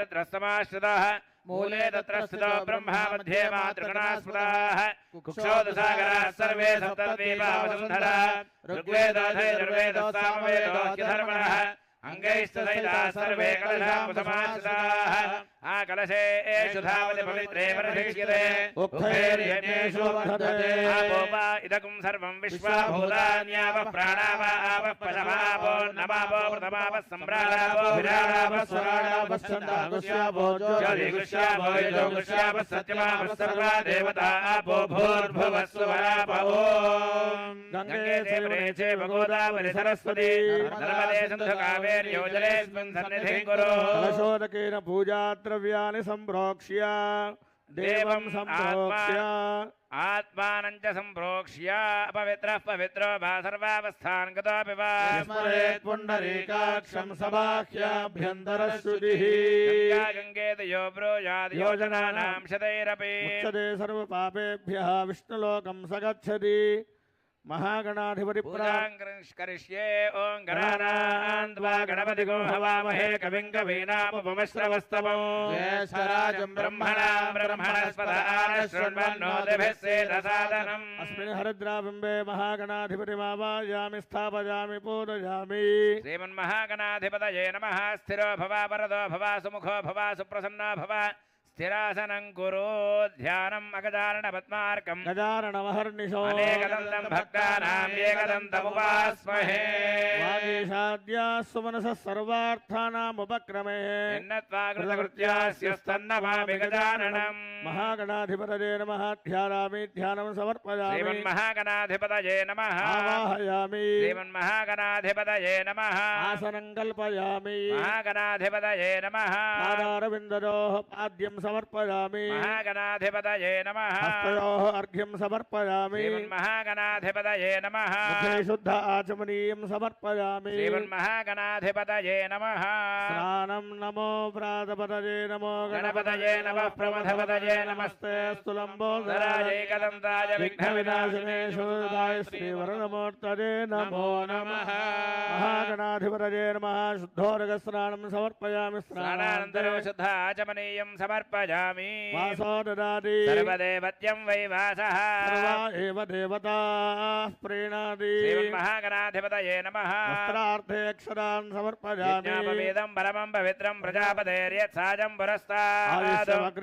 रुद्रस्तमाश्रितः मूले तत्र स्थितो ब्रह्मा मध्ये मातृगणास्पदाः कुक्षोदसागराः सर्वे सप्तद्वीपा वसुन्धरा ऋग्वेदो सामवेदो धर्मणः अंगैस्तसहिताः सर्वे कलशामुपसमाश्रिताः आकलशे एषु धावति पवित्रे परिशिष्यते उक्थैर्यज्ञेषु वर्धते आपोपा इदकं सर्वं विश्वाभूतान्यापः प्राणावा आपः पशवापो नवापो प्रथमापः सम्राडापो विराडापः स्वराडापः छन्दागुष्यापो ज्योतिगुष्यापो यजोगुष्यापः सत्यमापः सर्वा देवता आपो भूर्भुवः स्वरापः ॐ गंगे चैव गोदावरि सरस्वती नर्मदे सिन्धु कावेरी योजनेऽस्मिन् सन्निधिं कुरु कलशोदकेन पूजाद्रव्याणि सम्प्रोक्ष्य देवं सम्प्रोक्ष्य आत्मानं च सम्प्रोक्ष्य अपवित्रः पवित्रो वा सर्वावस्थान् गतोऽपि वा स्मरेत् पुण्डरीकाक्षं सबाह्याभ्यन्तरश्रुतिः गङ्गेतयो ब्रूयाद् योजनानां शतैरपि मुच्यते सर्वपापेभ्यः विष्णुलोकं स गच्छति महागणाधिपति करिष्ये ओं गणानान्त्वा गणपतिगो हवामहे कविं कवीनामुपमश्रवस्तमो ज्येष्ठराजं ब्रह्मणां ब्रह्मणस्पत आनशृण्वन्नोतिभिः सेदसादनम् अस्मिन् हरिद्राबिम्बे महागणाधिपतिमावाहयामि स्थापयामि पूजयामि श्रीमन्महागणाधिपतये नमः स्थिरो भव वरदो भव सुमुखो भव सुप्रसन्नो भव स्थिरासनं कुरु ध्यानम् अगजानन पद्मार्कं गजाननमहर्निशो अनेकदन्तं भक्तानां एकदन्तमुपास्महे वागीशाद्या सुमनसः सर्वार्थानाम् उपक्रमे इन्नत्वा कृतकृत्यास्यस्तन्नमामि गजाननम् महागणाधिपतये नमः ध्यायामि ध्यानं समर्पयामि श्रीमन्महागणाधिपतये नमः आवाहयामि श्रीमन्महागणाधिपतये नमः आसनं कल्पयामि महागणाधिपतये नमः पादारविन्दयोः पाद्यं समर्पयामि महागणाधिपतये नमः हस्तयोः अर्घ्यं समर्पयामि श्रीमन्महागणाधिपतये नमः मुखे शुद्ध आचमनीयं समर्पयामि श्रीमन्महागणाधिपतये नमः स्नानं नमो प्रातपतये नमो गणपतये नमः प्रमथपतये नमस्ते स्तुलम्बोदराय एकदन्ताय विघ्नविनाशिने शूरदाय श्रीवरदमूर्तये नमो नमः महागणाधिपतये नमः शुद्धोदकस्नानं समर्पयामि स्नानानन्तरं शुद्ध आचमनीयं समर्पयामि वासो ददाति सर्वदेवत्यं वै वासः सर्वा एव देवताः प्रीणाति श्रीमन्महागणाधिपतये नमः वस्त्रार्थे अक्षरान् समर्पयामि यज्ञोपवीतं परमं पवित्रं प्रजापतेर्यत्साजं पुरस्तात्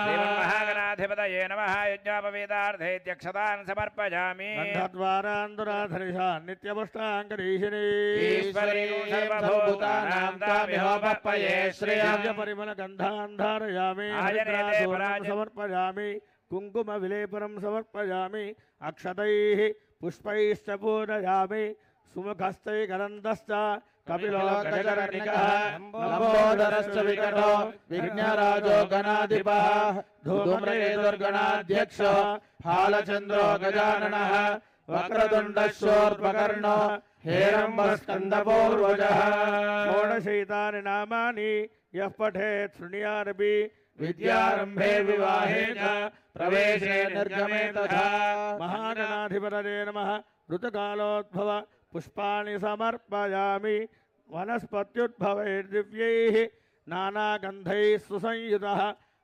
श्रीमन्महागणाधिपतये नमः यज्ञोपवीतार्थे इत्यक्षतान् समर्पयामि गन्धद्वारान्दुराधरिषान् नित्यपुष्टाङ्गरीषिणी सर्वभूतानां तामिहोपप्पये श्रियं परिमलगन्धान् धारयामि समर्पयामि कुङ्कुमविलेपनं समर्पयामि अक्षतैः पुष्पैश्च पूजयामि सुमुखस्तैकरन्दश्च कपिलो गजकर्णिकः लम्बोदरश्च विकटो विघ्नराजो गणाधिपः धूम्रकेतुर्गणाध्यक्षो फालचन्द्रो गजाननः वक्रतुण्डशोर्पकर्णो हेरम्बस्कन्दपूर्वजः षोडशैतानि नामानि यः पठेत् शृणुयादपि विद्यारम्भे विवाहे च प्रवेशे निर्गमे तथा महागणाधिपतये नमः ऋतुकालोद्भव पुष्पाणि समर्पयामि वनस्पत्युद्भवैर्दिव्यैः नानागन्धैः सुसंयुतः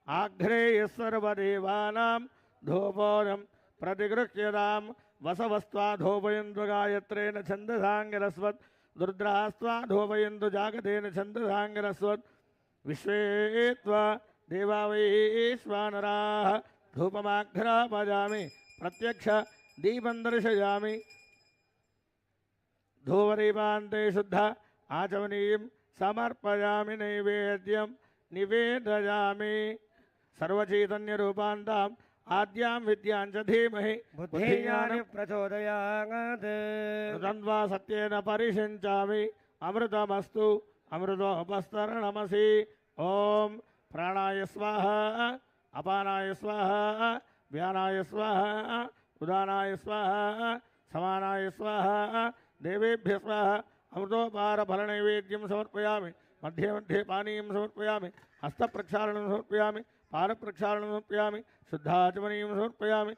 आघ्रेयः सर्वदेवानां धूपोऽयं प्रतिगृह्यतां वसवस्त्वा धूपयन्तु गायत्रेण छन्दसाङ्गिरस्वत् रुद्रास्त्वा धूपयन्तु जागतेन छन्दसाङ्गिरस्वत् विश्वे त्वा देवा वैश्वानराः धूपमाघ्रापयामि प्रत्यक्ष दीपं दर्शयामि धूपदीपान्ते शुद्ध आचमनीयं समर्पयामि नैवेद्यं निवेदयामि सर्वचैतन्यरूपान्ताम् आद्यां विद्यां च धीमहि बुद्धिज्ञानं प्रचोदयात् तन्वा सत्येन परिषिञ्चामि अमृतमस्तु अमृतोपस्तरणमसि ॐ प्राणाय स्वाहा अपानाय स्वाहा व्यानाय स्वाहा उदानाय स्वाहा समानाय स्वाहा देवेभ्यः स्वाहा अमृतोपारफलनैवेद्यं समर्पयामि मध्ये मध्ये पानीयं समर्पयामि हस्तप्रक्षालनं समर्पयामि पादप्रक्षालनं समर्पयामि शुद्धाचमनीयं समर्पयामि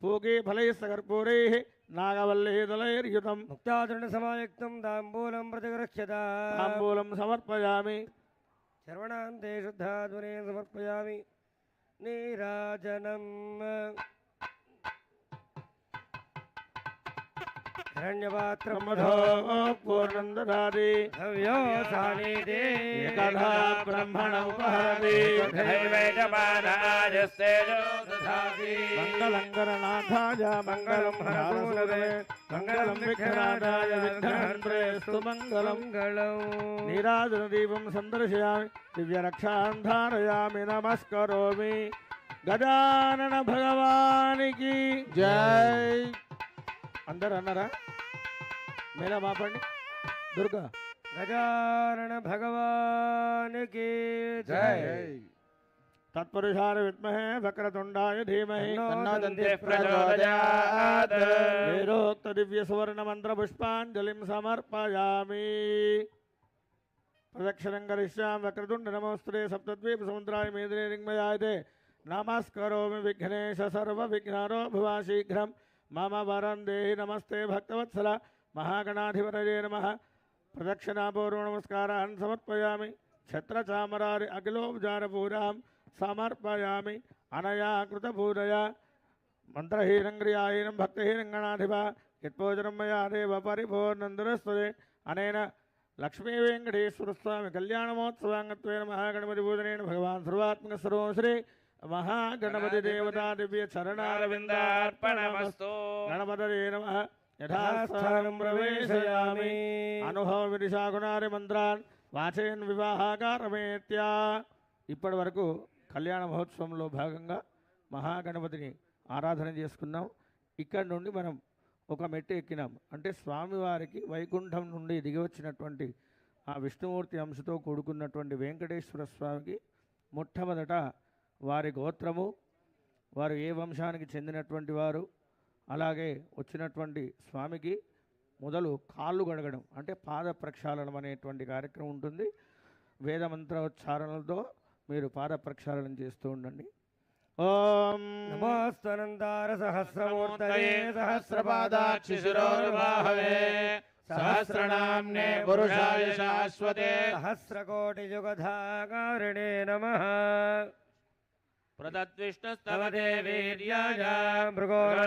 पूगे फलैः सकर्पूरैः నాగవల్లీదలైర్యుతం ముక్తాచరణసమాయుక్తం తాంబూలం ప్రతిగృహ్యత తాంబూలం సమర్పయామి శర్వణాంతే శుద్ధాధ్వనే సమర్పయామి నీరాజనం హిరణ్యపాత్రం మధో పూర్ణం దదాతి భవ్యోసానీతే ఏకదా బ్రహ్మణ ఉపహరతి మంగళం గణనాథాయ మంగళం హరసూనవే మంగళం విఘ్ననాథాయ విఘ్నహంత్రేస్తు మంగళం మంగళం నీరాజన దీపం సందర్శయామి దివ్యరక్షాం ధారయామి నమస్కరోమి గజానన భగవానికి జై అందరు అన్నారా మేళ మాపండి దుర్గా గజానన భగవానికి జై తత్పురుషాయ విద్మహే వక్రతుండాయ ధీమహి తన్నో దంతి ప్రచోదయాత్. వేదోక్త దివ్య సువర్ణ మంత్ర పుష్పాంజలిం సమర్పయామి ప్రదక్షిణం కరిష్యామి వక్రతుండ నమోస్తుతే సప్తద్వీప సముద్రాయ మేదినే రింగ్మయాయతే నమస్కరోమి విఘ్నేశ సర్వ విఘ్నారో భువ శీఘ్రం మమ వరం దేహి నమస్తే భక్తవత్సల మహాగణాధిపతయే నమః ప్రదక్షిణాపూర్వ నమస్కారాన్ సమర్పయామి ఛత్రచామరారి అఖిలోపచారపూజాం సమర్పయామి అనయా కృతపూజయా మంత్రహీనం క్రియాహీనం భక్తిహీనం గణాధిప యత్పూజనం మయా దేవ పరిపూర్ణందురస్తుతే అనేన లక్ష్మీ వెంకటేశ్వర స్వామి కళ్యాణమోత్సవాంగత్వేన మహాగణపతి పూజనేన భగవాన్ సర్వాత్మక సర్వం శ్రీ మహాగణపతి దేవతా దివ్య చరణారవిందార్పణమస్తు గణపతయే నమః యథాస్థానం ప్రవేశయామి అనుభవ విదిశాగుణారి మంత్రాన్ వాచేన్ వివాహాకారమేత్యా. ఇప్పటి వరకు కళ్యాణ మహోత్సవంలో భాగంగా మహాగణపతిని ఆరాధన చేసుకున్నాం. ఇక్కడి నుండి మనం ఒక మెట్టు ఎక్కినాం. అంటే స్వామివారికి వైకుంఠం నుండి దిగి వచ్చినటువంటి ఆ విష్ణుమూర్తి అంశతో కూడుకున్నటువంటి వెంకటేశ్వర స్వామికి మొట్టమొదట వారి గోత్రము, వారు ఏ వంశానికి చెందినటువంటి వారు, అలాగే వచ్చినటువంటి స్వామికి మొదలు కాళ్ళు గడగడం అంటే పాద ప్రక్షాళనం అనేటువంటి కార్యక్రమం ఉంటుంది. వేదమంత్రోచ్చారణలతో మీరు పాద ప్రక్షాళనం చేస్తూ ఉండండి. ఓం నమోస్తనందార సహస్రమూర్తయే సహస్రపాదాక్షిశిరోర్బాహవే సహస్రనామ్నే పురుషాయ శాశ్వతే సహస్రకోటియుగధాకారిణే నమః ప్రదద్విష్ణుస్తవతే వీర్యాయ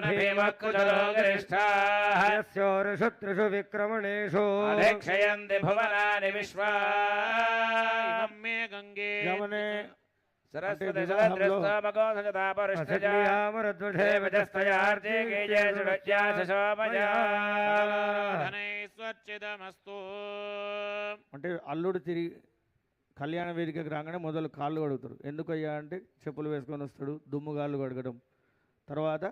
భీమక్కుచరోగరిష్టాః యస్యోరుషుత్రిషు విక్రమణేషు అధేక్షయంతి భువనాని విశ్వా ఇమం మే గంగే గమనే సరస్వతి వివాహంలో సదృష్టతాపరుష్టజా ధనైశ్వర్చిదమస్తు. అంటే అల్లుడు తిరిగి కళ్యాణ వేదికకి రాగానే మొదలు కాళ్ళు కడుగుతారు. ఎందుకయ్యా అంటే చెప్పులు వేసుకొని వస్తాడు, దుమ్ముగాళ్ళు కడగడం. తర్వాత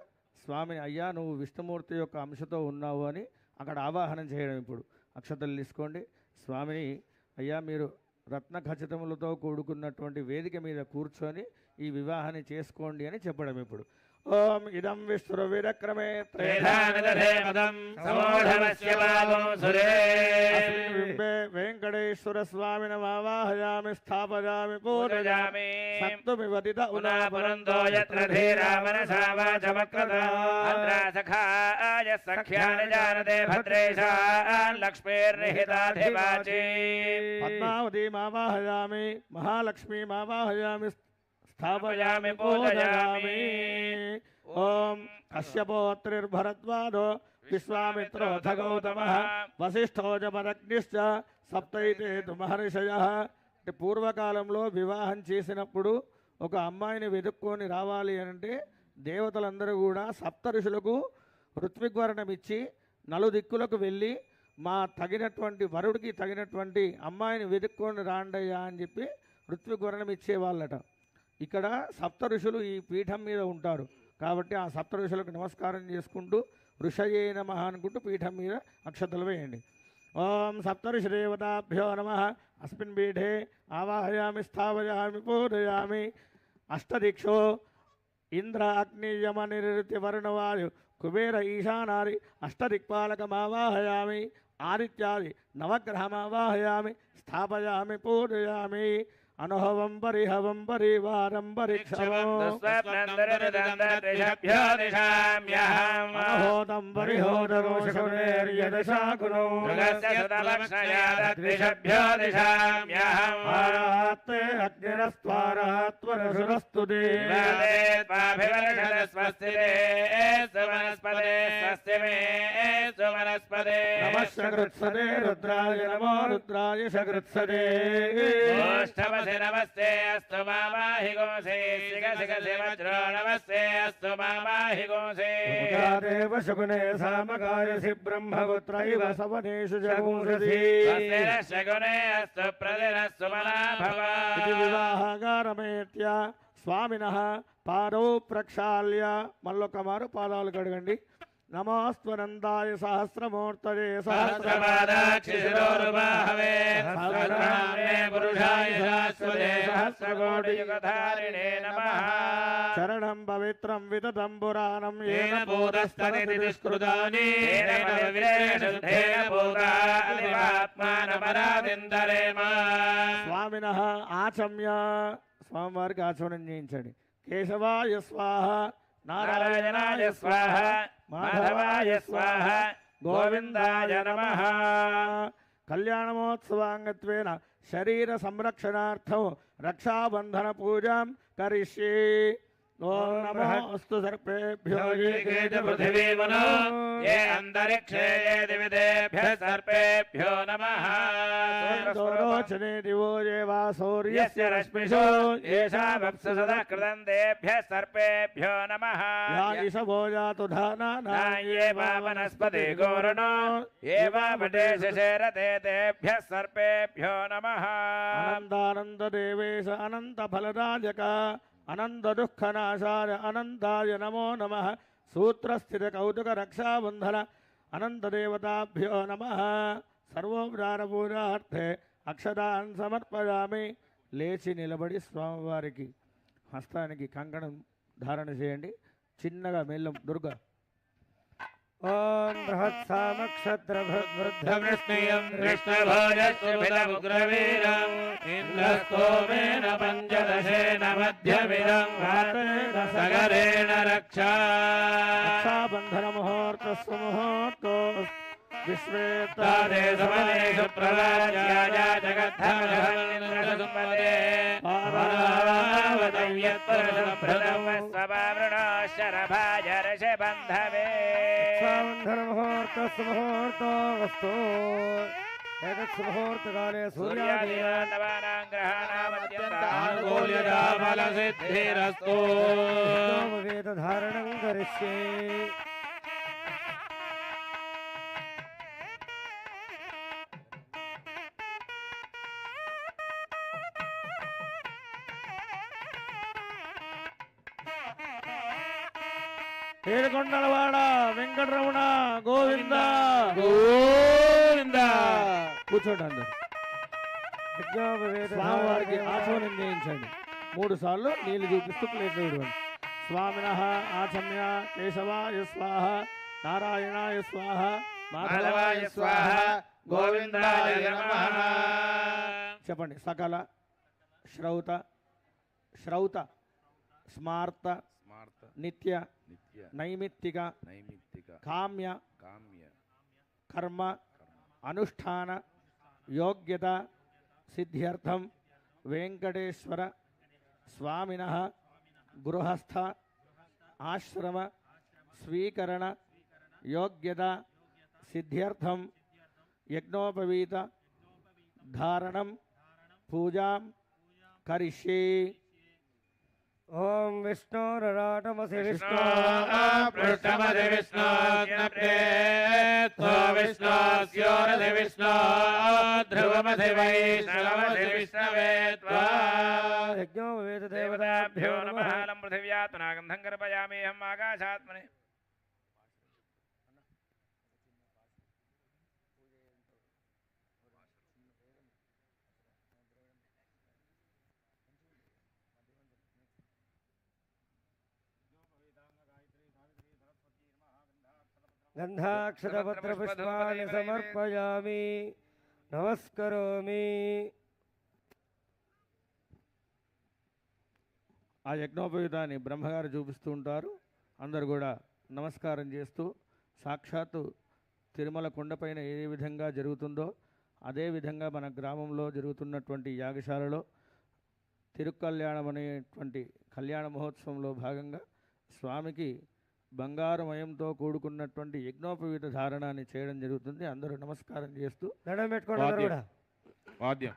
స్వామిని అయ్యా నువ్వు విష్ణుమూర్తి యొక్క అంశతో ఉన్నావు అని అక్కడ ఆవాహనం చేయడం. ఇప్పుడు అక్షతలు తీసుకోండి. స్వామిని అయ్యా మీరు రత్న ఖచ్చితములతో కూడుకున్నటువంటి వేదిక మీద కూర్చొని ఈ వివాహాన్ని చేసుకోండి అని చెప్పడం. ఇప్పుడు ఓం ఇదం విశ్వవిరక్రమే వెంకటేశ్వర స్వామినమావాహయామి స్థాపయామి పూజయామి సప్తమివదిత పునాపురందో యత్ర ధీరా మనసా వాచ వక్రతా సఖాయ సఖ్యాని జానతే భద్రేశాన్ లక్ష్మీర్నిహితాధివాచీ పద్మావతీమావాహయామి మహాలక్ష్మీమావాహయామి స్థాపయామి పూజయామి. ఓం కశ్యపోత్రిర్భరద్వాజో విశ్వామిత్రోऽथ గౌతమః వసిష్ఠో చ పరగ్నిశ్చ సప్తైతే తు మహర్షయః. అంటే పూర్వకాలంలో వివాహం చేసినప్పుడు ఒక అమ్మాయిని వెతుక్కొని రావాలి అంటే దేవతలందరూ కూడా సప్త ఋషులకు ఋత్విగ్వర్ణం ఇచ్చి నలుదిక్కులకు వెళ్ళి మా తగినటువంటి వరుడికి తగినటువంటి అమ్మాయిని వెతుక్కొని రాండయ్యా అని చెప్పి ఋత్విగ్వర్ణం ఇచ్చేవాళ్ళట. ఇక్కడ సప్త ఋషులు ఈ పీఠం మీద ఉంటారు కాబట్టి ఆ సప్త ఋషులకు నమస్కారం చేసుకుంటూ ఋషయే నమః అనుకుంటూ పీఠం మీద అక్షతలు వేయండి. ఓం సప్తఋషిదేవతాభ్యో నమః. అస్మిన్ పీఠే ఆవాహయామి స్థాపయామి పూజయామి. అష్టదిక్షో ఇంద్ర అగ్ని యమ నిరుతి వరుణవాయు కుబేర ఈశానాది అష్టదిక్పాలకమావాహయామి. ఆదిత్యాది నవగ్రహమావాహయామి స్థాపయామి పూజయామి. అనుహవం పరిహవం పరివారం పరీక్షవం దుస్వప్నందరిదందరిషభ్యో దిశామ్యహం అనహోతం పరిహోదరోషకునేర్యదశాకునో మృగస్య సుతలక్ష్ణయాదద్విషభ్యో దిశామ్యహం ఆరాత్తే అగ్నిరస్త్వారాత్వరసురస్తు స్వస్తిరే సువనస్పదే స్వస్తి మే సువనస్పదే నమస్కృత్సదే రుద్రాయ నమో రుద్రాయ సకృత్సదే ఓష్ఠవసి నమస్తే అస్తు మామాహి గోసే సిగ సిగ వజ్రో నమస్తే అస్తు మామాహి గోసే దేవ శకునే సామకాయసి బ్రహ్మపుత్రైవ సవనేషు జగూషసి శగునే అస్తు ప్రదినస్సు మనాభవ ఇది వివాహగారమేత్య స్వామినః పాదౌ ప్రక్షాళ్య మళ్ళొక మారు పాదాలు కడగండి నమోస్త్వనందాయ సహస్రమూర్తయే సహస్రపాదాక్షిశిరోరుబాహవే సహస్రనామ్నే పురుషాయ శాశ్వతే సహస్రకోటియుగధారిణే నమః శరణం పవిత్రం వితతం పురాణం ఏన భూతస్తనితి దుష్కృతాని ఏన విరేషుద్ధేన భూతాదివాత్మానపరాదిందరేమ స్వామినః ఆచమ్య స్వామివారికి ఆచమనం చేయించండి కేశవాయ స్వాహ నారాయణాయ స్వాహ మాధవాయ స్వాహ గోవిందాయ నమః కళ్యాణమోత్సవాంగత్వేన శరీర సంరక్షణార్థం రక్షాబంధన పూజాం కరిష్యే ఓం నమోస్తు సర్పేభ్యో యోగీకేత పృథివీమనో ఏ అంతరిక్షే ఏ దివిదేభ్యః సర్పేభ్యో నమః దోరోచనే దివో దేవా సౌర్యస్య యస్య రశ్మిషో ఏషా వప్సు సదా కృతం దేభ్యః సర్పేభ్యో నమః యా ఇషవో జాతు నాయే వనస్పతి గోరుణో ఏ వటే శశేరతే తేభ్యః సర్పేభ్యో నమః అనందానంద దేవేశ అనంత ఫలరాజక అనంత దుఃఖనాశాయ అనంతాయ నమో నమః సూత్రస్థిత కౌతుక రక్షాబంధన అనంత దేవతాభ్యో నమః సర్వోపచార పూజార్థే అక్షతాన్ సమర్పయామి లేచి నిలబడి స్వామివారికి హస్తానికి కంకణం ధారణ చేయండి చిన్నగా మెల్లం దుర్గా ఓం బృహత్సామక్షత్రభృద్వృద్ధ విష్ణుయం కృష్ణభోజస్సుభిలముగ్రవీరం ఇంద్రస్తోమేన పంచదశేన మధ్యమిదం సగరేణ రక్షా రక్షాబంధన ముహూర్తస్సు ముహూర్తో తాదే సమనేషు ప్రవాజ్యాయ జగద్ధమజహన్నింద్రసుమదే పారావతవ్యత్పరుషభృతం స్వభావృణోశరభాయ ఋషబంధవే రక్షాబంధన ముహూర్తస్సు ముహూర్తో వస్తు ఏతత్సు ముహూర్తకాలే సూర్యాదేవ సూర్యాదేవానాం గ్రహాణామత్యంతానుకూల్యతా ఫలసిద్ధిరస్తు వేదధారణం కరిష్యే ఏడుకొండలవాడ వెంకటరమణ గోవింద గోవింద కూర్చోండి అందరు యజ్ఞోపవేత స్వామివారికి ఆచమనం చేయించండి 3 సార్లు నీళ్లు చూపిస్తూ ప్లేట్ ఇవ్వండి స్వామిన ఆచమ్య కేశవాయ స్వాహ నారాయణాయ స్వాహ మాధవాయ స్వాహ గోవిందాయ నమః చెప్పండి సకల శ్రౌత శ్రౌత స్మార్త నిత్య నైమిత్తిక కామ్య కర్మ అనుష్ఠాన యోగ్యత సిద్ధ్యర్థం వెంకటేశ్వర స్వామినః గృహస్థ ఆశ్రమ స్వీకరణ యోగ్యత సిద్ధ్యర్థం యజ్ఞోపవీత ధారణం పూజాం కరిష్యే ఓం విష్ణోరరాటమసి విష్ణు పృష్టమది విష్ణోజ్ఞప్తే విష్ణోస్యోరధి విష్ణో ధ్రువమధి వైష్ణవమధి విష్ణవే త్వా యజ్ఞోపవేత దేవతాభ్యో దేవతాభ్యో నమః నమః లం పృథివ్యాత్ నాగంధం కర్పయామేహం ఆకాశాత్మని గంధాక్షతపత్రపుష్పాన్ని సమర్పయామి నమస్కరోమి ఆ యజ్ఞోపవీతాన్ని బ్రహ్మగారు చూపిస్తూ ఉంటారు. అందరు కూడా నమస్కారం చేస్తూ సాక్షాత్తు తిరుమల కొండపైన ఏ విధంగా జరుగుతుందో అదేవిధంగా మన గ్రామంలో జరుగుతున్నటువంటి యాగశాలలో తిరుకల్యాణం అనేటువంటి కళ్యాణ మహోత్సవంలో భాగంగా స్వామికి బంగారుమయంతో కూడుకున్నటువంటి యజ్ఞోపవీత ధారణాన్ని చేయడం జరుగుతుంది. అందరూ నమస్కారం చేస్తూ దండం పెట్టుకోండి అందరూ కూడా. వాద్యం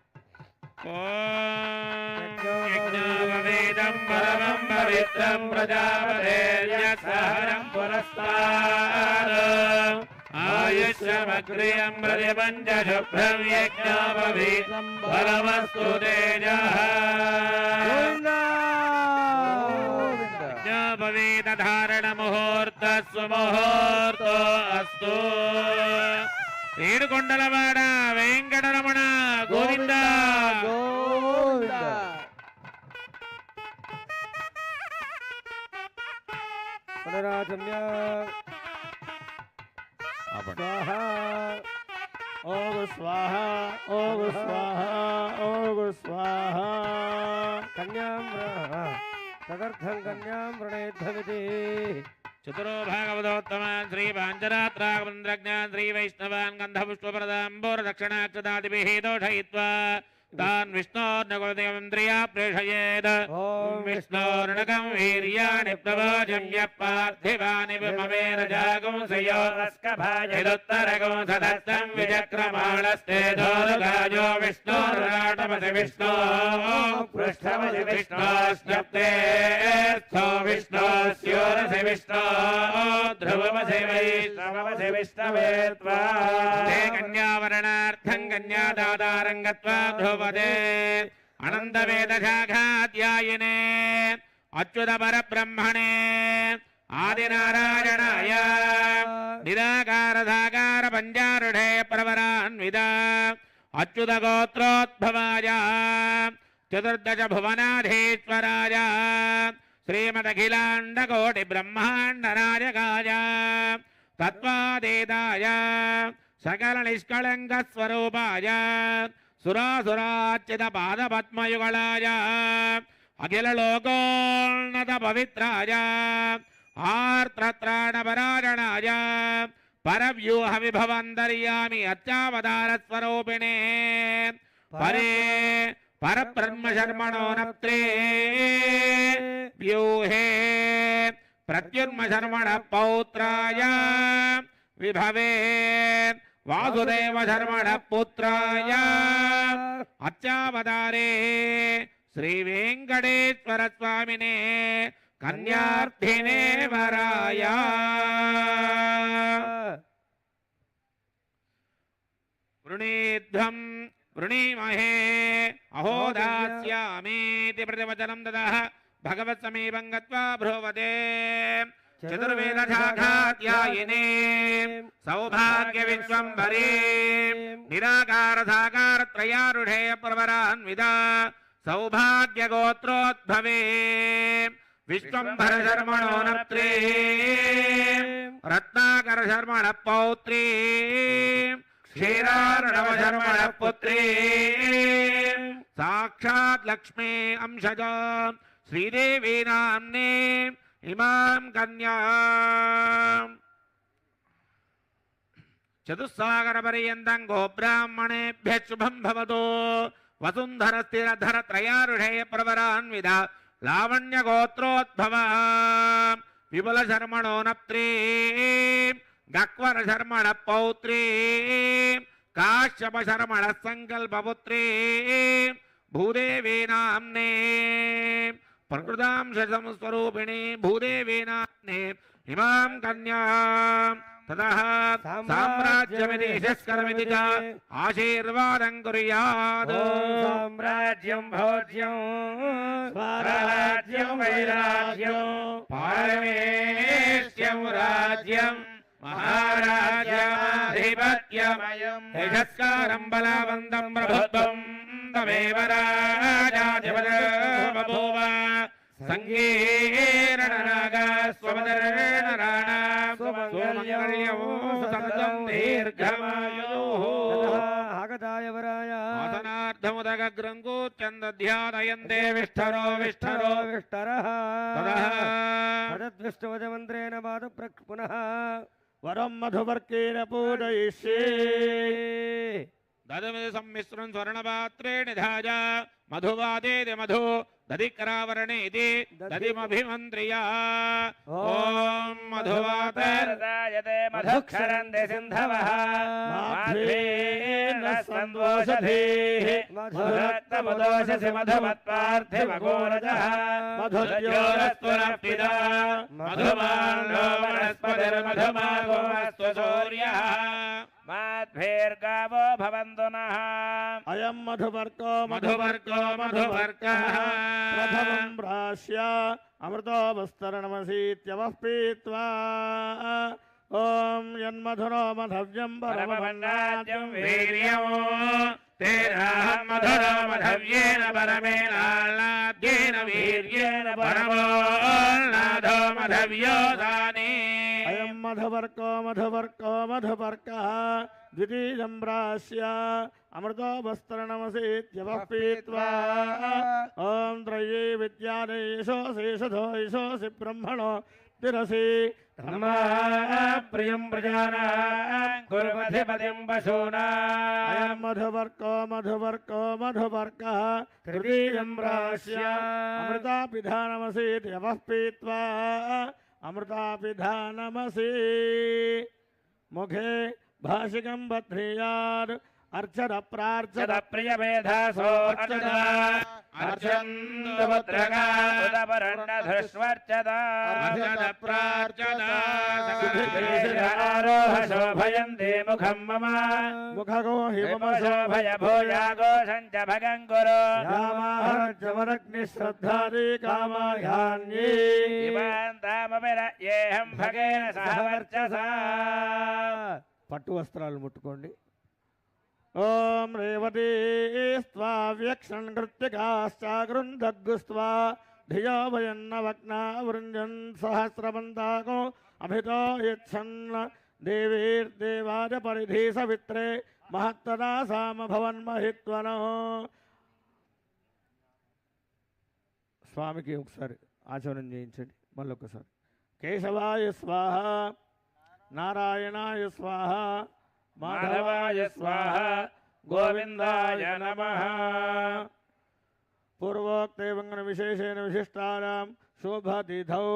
యజ్ఞోపవీతం పరమం పవిత్రం ప్రజాపతేర్యస్సహనం పురస్తాద్ ఆయుష్యమగ్రియం ప్రతిపంచ శుభ్రం యజ్ఞోపవీతం పరమస్తు తేజః యజ్ఞోపవీత ధారణ ముహూర్త సుముహూర్తో అస్తు. ఏడుకొండలవాడ వెంకటరమణ గోవింద పునరాచమ్య స్వాహ ఓగు స్వాహ ఓగు స్వాహ ఓగు స్వాహ. కన్యాం తదర్థం కన్యాం ప్రణేద్ధమితి. చతురో భాగవతోత్తమాన్ శ్రీ పాంచరాత్రాగంద్రజ్ఞాన్ శ్రీ వైష్ణవాన్ గంధపుష్పప్రదాంబోర దక్షిణాక్షదాదిభిః దోషయిత్వా तान् विष्णोर्नकुलदेवन्द्रिया प्रेषयेत् ఓం विष्णोर्नकं वीर्याणि प्रवोचं यः पार्थिवानि विममेन जागुंसयो अस्कभाजदुत्तरगुं सदस्तं विचक्रमाणस्ते दोलगायो विष्णोर्नाटमसि विष्णो पृष्ठमसि विष्णोश्चप्तेस्थो विष्णोस्योरसि विष्णो ध्रुवमसि वैष्णवमसि विष्णवे त्वा ते कन्यावरणार्थं कन्यादातारं गत्वा ध्रुवदे अनन्तवेदशाखाध्यायिने अच्युतपरब्रह्मणे आदिनारायणाय निराकारसाकार पञ्चारूढे प्रवरान्विता अच्युतगोत्रोद्भवाय चतुर्दश भुवनाधीश्वराय श्रीमदखिलाण्डकोटिब्रह्माण्डनायकाय तत्त्वातीताय सकलनिष्कळङ्कस्वरूपाय सुरासुराच्युतपादपद्मयुगलाय अखिललोकोन्नतपवित्राय आर्त्रत्राणपरायणाय परव्यूहविभवन्तर्यामि अत्यावतारस्वरूपिणे परे परब्रह्मशर्मणो नप्त्रे व्यूहे प्रत्युन्मशर्मणः पौत्राय विभवे वासुदेव शर्मणः पुत्राय अत्यावतारे श्री वेंकटेश्वर स्वामिने कन्यार्थिने वराय वृणीध्वं वृणीमहे अहो दास्यामीति प्रतिवचनं ददः भगवत्समीपं गत्वा ब्रुवते चतुर्वेदशाखाध्यायिने सौभाग्यविश्वम्भरे निराकारसाकारत्रयारूढे प्रवरान्विता सौभाग्यगोत्रोद्भवे विश्वम्भरशर्मणो नप्त्रे रत्नाकरशर्मणः पौत्री क्षीरार्णवशर्मणः पुत्री साक्षात् लक्ष्मी अंशजा श्रीदेवी नाम्ने इमां कन्या चतुस्सागरपर्यन्तं गोब्राह्मणेभ्यः शुभं भवतु वसुन्धरस्थिरधरत्रयारूढे प्रवरान्विता लावण्यगोत्रोद्भवा विपुलशर्मणो नप्त्री गक्वरशर्मणः पौत्री काश्यपशर्मणः सङ्कल्पपुत्री भूदेवी नाम्ने प्रकृतांशसंस्वरूपिणी भूदेवी नाम्ने इमां कन्या ततः साम्राज्यमिति यशस्करमिति च आशीर्वादं कुर्यात् साम्राज्यं भोज्यं स्वराज्यं वैराज्यं पारमेष्ठ्यं राज्यं महाराज्याधिपत्यमयं यशस्कारं बलवन्तं प्रभुत्वं तमेव राजाधिपतिर् बभूव संगीरणनागास्वमदर्णराणा सोमङ्गल्यं सततं दीर्घमायुः आगताय वराय आसनात् శ్రీమదాబ్ధముదగ్రంగూత్యందధ్యాదయంతే విష్ఠరో విష్ఠరో విష్టరః తదః తదద్విష్ణువదమంత్రేణ పాద పునః వరం మధువర్కేణ పూజయిష్యే దదమిది సమ్మిశ్రం స్వర్ణపాత్రే నిధాయ మధువాదేది మధు దధికరావరణేది దధిమభిమంత్రియా ఓం మధువాతర్ ప్రదాయతే మధుక్షరంది సింధవః మాధ్వేన సందోషధీః మధురక్తముదోషసి మధుమత్పార్థిమఘోరజః మధుజ్యోరస్త్వనః పితా మధుమానో వనస్పతిర్మధుమాగోऽస్తు సూర్యः మాధ్వేర్గావో భవంతు నః అయం మధువర్కో మధువర్గో మధువర్గः ప్రథమం ప్రాశ్య అమృతోపస్తరణమసీత్యవః పీత్వా ఓం యన్మధురో మధవ్యం పరమమన్నాద్యం పరమమన్నాద్యం వీర్యం తేనాహం మధురో మధవ్యేన పరమేనాహ్లాద్యేన వీర్యేణ పరమోల్లాదో మధవ్యోదానే అయం మధువర్కో మధువర్కో మధువర్కః ద్వితీయం ప్రాశ్య అమృతోపస్తరణమసీత్యవః పీత్వా ఓం త్రయీ విద్యాదేశోశేషధో యశోసి బ్రహ్మణో తిరసి ప్రియం ప్రజానాం కుర్వధిపతిం పశూనాం అయం మధువర్కో మధువర్కో మధువర్కః తృతీయం ప్రాశ్య అమృతాపిధానమసీత్యవః పీత్వా అమృతాపిధానమసి ముఖే భాషికం బధ్నీయాద్ అర్చన ప్రార్చన ప్రియమేధాసో అర్చన అర్చందపుత్రగా ఉదపరణధృష్వర్చదా అర్చన ప్రార్చన ఆరోహ శోభయంతే ముఖం మమ ముఖగో శోభయ భూయాగోషం చ భగం కురు హిమమగ్నిశ్రద్ధాది కామాయాన్యే ఏహం భగేన సహ వర్చసా పట్టు వస్త్రాలు ముట్టుకోండి ఓం రేవతీ స్వా వ్యక్షణ్ కృత్తికాశ్చాగృందగ్గుస్వా ధియో వయన్నవగ్నా వృంజన్ సహస్రబంధాగో అభితో యచ్చన్ దేవీర్దేవాద పరిధి సవిత్రే మహత్తదా సామభవన్మహిత్వనో స్వామికి ఒకసారి ఆచరణ చేయించండి మళ్ళీ ఒకసారి కేశవాయ స్వాహ నారాయణాయ స్వాహ మాధవాయ స్వాహ గోవిందాయ నమః పూర్వోక్తేవంగన విశేషేణ విశిష్టానాం శోభాతిథౌ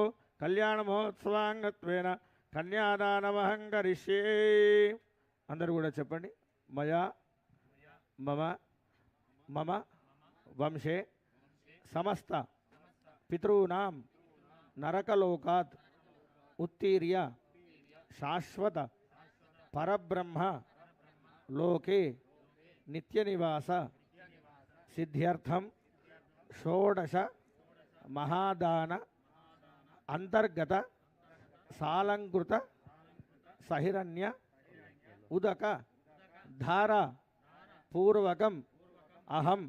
కళ్యాణ మహోత్సవాంగత్వేన కన్యాదానమహం కరిష్యే అందరూ కూడా చెప్పండి మయా మమ మమ వంశే సమస్త పితॄనాం నరకలోకాత్ ఉత్తీర్య శాశ్వత పరబ్రహ్మ లోకే నిత్యనివాస సిద్ధ్యర్థం షోడశ మహాదాన అంతర్గత సాలంకృత సహిరణ్య ఉదక ధార పూర్వకం అహం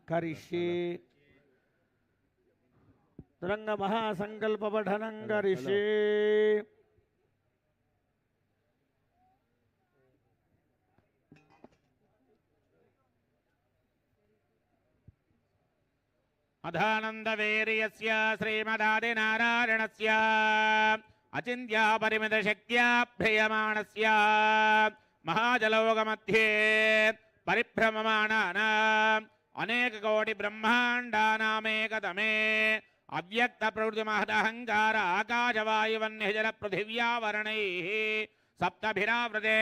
కరిష్యే రంగ మహాసంకల్ప పఠనం కరిష్యే అధానందవేర్యస్య శ్రీమదాదినారాయణస్య అచింత్యా పరిమితశక్త్యా భ్రియమాణస్య మహాజలోకమధ్యే పరిభ్రమమాణానాం అనేకకోటి బ్రహ్మాండానామేకతమే అవ్యక్త ప్రవృత్తి మహదహంకార ఆకాశవాయువన్యజల పృథివ్యావరణైః సప్తభిరావృతే